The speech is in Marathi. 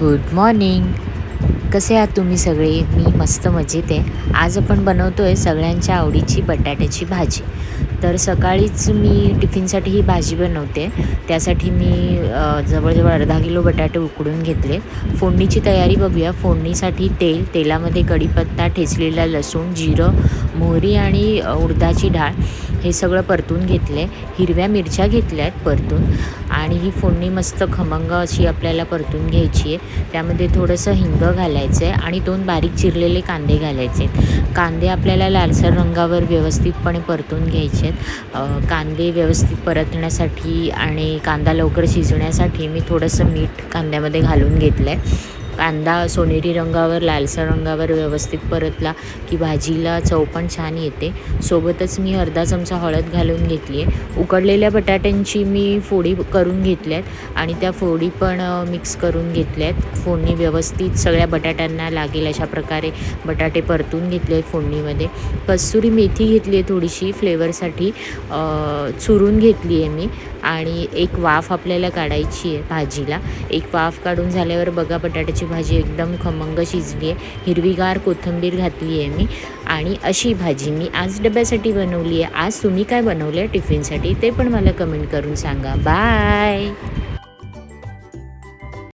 Good morning. कसे आहात तुम्ही सगळे? मी मस्त मजेत आहे. आज आपण बनवतो आहे सगळ्यांच्या आवडीची बटाट्याची भाजी. तर सकाळीच मी टिफिनसाठी ही भाजी बनवते. त्यासाठी मी जवळजवळ अर्धा किलो बटाटे उकडून घेतले. फोडणीची तयारी बघूया. फोडणीसाठी तेलामध्ये कढीपत्ता, ठेचलेला लसूण, जिरं, मोहरी आणि उडदाची डाळ हे सगळं परतून घेतले. हिरव्या मिरच्या घेतल्या आहेत परतून आणि ही फोडणी मस्त खमंग अशी आपल्याला परतून घ्यायची आहे. त्यामध्ये थोडंसं हिंग घालायचं आहे आणि 2 बारीक चिरलेले कांदे घालायचे. कांदे आपल्याला लालसर रंगावर व्यवस्थितपणे परतून घ्यायचे आहेत. कांदे व्यवस्थित परतण्यासाठी आणि कांदा लवकर शिजण्यासाठी मी थोडंसं मीठ कांद्यामध्ये घालून घेतलं आहे. कांदा सोनेरी रंगावर, लालसर रंगावर व्यवस्थित परतला की भाजीला चव पण छान येते. सोबतच मी अर्धा चमचा हळद घालून घेतली आहे. उकडलेल्या बटाट्यांची मी फोडी करून घेतल्या आहेत आणि त्या फोडी पण मिक्स करून घेतल्या आहेत. फोडणी व्यवस्थित सगळ्या बटाट्यांना लागेल अशा प्रकारे बटाटे परतून घेतले आहेत फोडणीमध्ये. कसुरी मेथी घेतली आहे थोडीशी फ्लेवरसाठी, चुरून घेतली आहे मी आणि एक वाफ आपल्याला काढायची आहे भाजीला. एक वाफ काढून झाल्यावर बघा बटाट्याची भाजी एकदम खमंग शिजली आहे. हिरवीगार कोथिंबीर घातली आहे मी आणि अशी भाजी मी आज डब्यासाठी बनवली आहे. आज तुम्ही काय बनवलं आहे टिफिनसाठी ते पण मला कमेंट करून सांगा. बाय.